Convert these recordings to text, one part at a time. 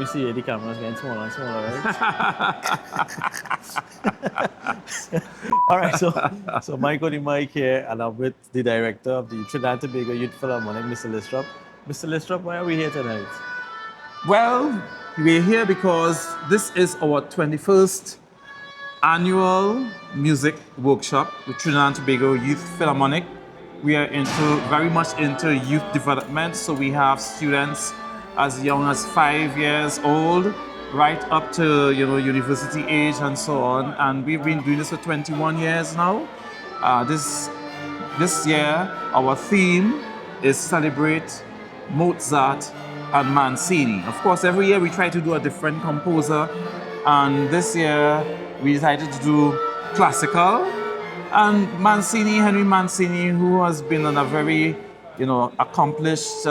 we see the camera's getting smaller and smaller, right? All right, so Mike on the mic here, and I'm with the director of the Trinidad and Tobago Youth Philharmonic, Mr. Listhrop. Mr. Listhrop, why are we here tonight? Well, we're here because this is our 21st annual music workshop with Trinidad and Tobago Youth Philharmonic. We are very much into youth development, so we have students as young as 5 years old, right up to university age and so on. And we've been doing this for 21 years now. This year, our theme is Celebrate Mozart and Mancini. Of course, every year we try to do a different composer, and this year we decided to do classical. And Henry Mancini, who has been a very, accomplished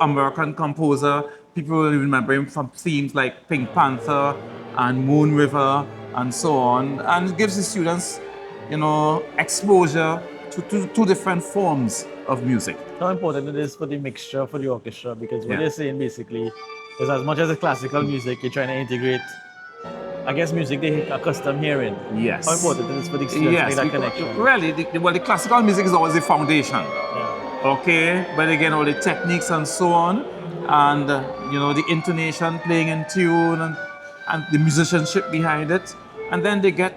American composer. People will remember him from themes like Pink Panther and Moon River and so on. And it gives the students, exposure to two different forms of music. How important it is for the mixture for the orchestra, because what they're saying basically is as much as the classical music, you're trying to integrate, I guess, music they accustomed hearing. Yes. How important it is for the students to make that connection? Really, the classical music is always the foundation. Okay, but again, all the techniques and so on, and the intonation, playing in tune, and the musicianship behind it, and then they get,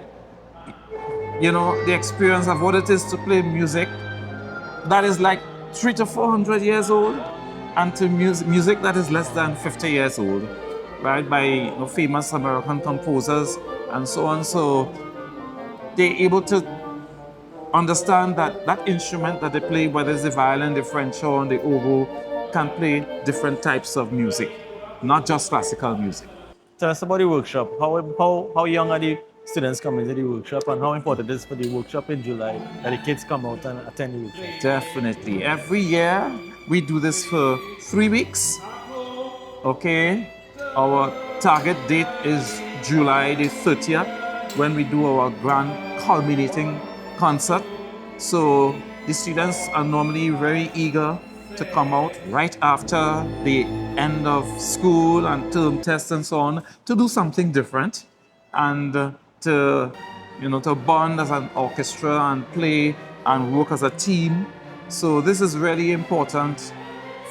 the experience of what it is to play music that is like 300 to 400 years old, and to music that is less than 50 years old, right? By famous American composers and so on. So they're able to understand that instrument that they play, whether it's the violin, the French horn, the oboe, can play different types of music, not just classical music. Tell us about the workshop. How young are the students coming to the workshop, and how important it is for the workshop in July that the kids come out and attend the workshop? Definitely. Every year we do this for 3 weeks. Okay. Our target date is July the 30th, when we do our grand culminating concert. So the students are normally very eager to come out right after the end of school and term tests and so on, to do something different, and to bond as an orchestra and play and work as a team. So this is really important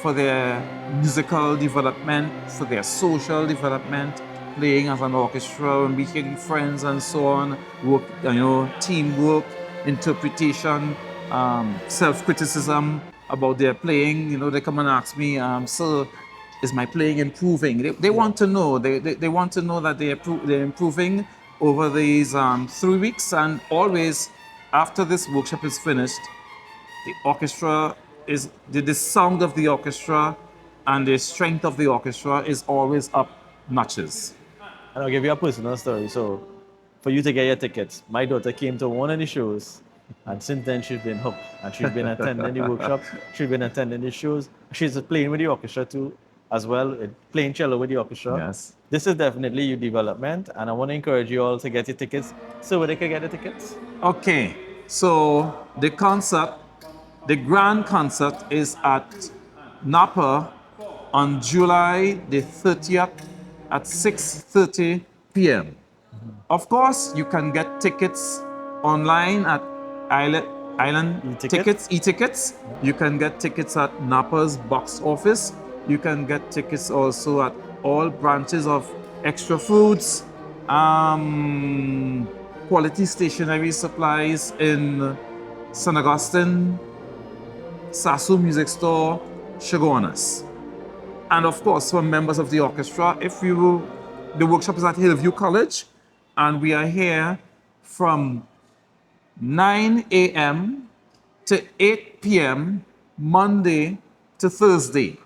for their musical development, for their social development, playing as an orchestra and meeting friends and so on, work, teamwork, interpretation, self-criticism about their playing. They come and ask me, "Sir, is my playing improving?" They want to know. They want to know that they're improving over these 3 weeks. And always, after this workshop is finished, the orchestra is the sound of the orchestra and the strength of the orchestra is always up notches. And I'll give you a personal story. So, for you to get your tickets, my daughter came to one of the shows, and since then she's been hooked, and she's been attending the workshop, she's been attending the shows. She's playing with the orchestra too, as well, playing cello with the orchestra. Yes. This is definitely your development, and I want to encourage you all to get your tickets. So where they can get the tickets? Okay, so the grand concert is at NAPA on July the 30th at 6:30 p.m. Of course, you can get tickets online at Island e-tickets. You can get tickets at NAPA's box office. You can get tickets also at all branches of Extra Foods, Quality Stationery Supplies in St. Augustine, Sasu Music Store, Chagonas. And of course, for members of the orchestra, the workshop is at Hillview College, and we are here from 9 a.m. to 8 p.m. Monday to Thursday.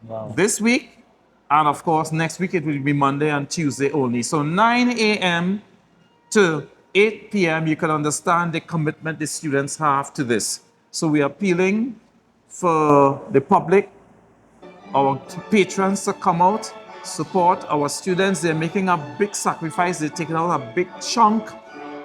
Wow. This week, and of course, next week it will be Monday and Tuesday only. So 9 a.m. to 8 p.m., you can understand the commitment the students have to this. So we are appealing for the public, our patrons, to come out, support our students. They're making a big sacrifice. They're taking out a big chunk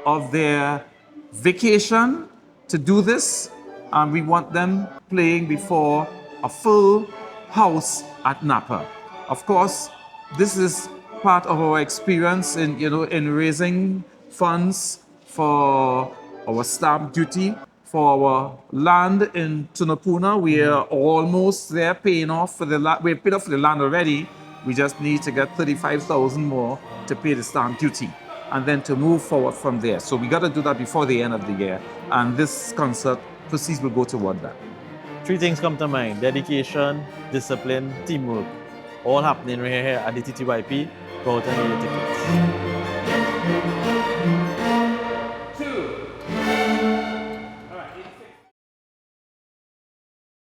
of their vacation to do this. And we want them playing before a full house at NAPA. Of course, this is part of our experience in, in raising funds for our stamp duty, for our land in Tunapuna. We are almost there paying off for the land. We've paid off for the land already. We just need to get 35,000 more to pay the stamp duty and then to move forward from there. So we got to do that before the end of the year. And this concert proceeds will go toward that. 3 things come to mind: dedication, discipline, teamwork. All happening right here at the TTYP. Go out and get your tickets.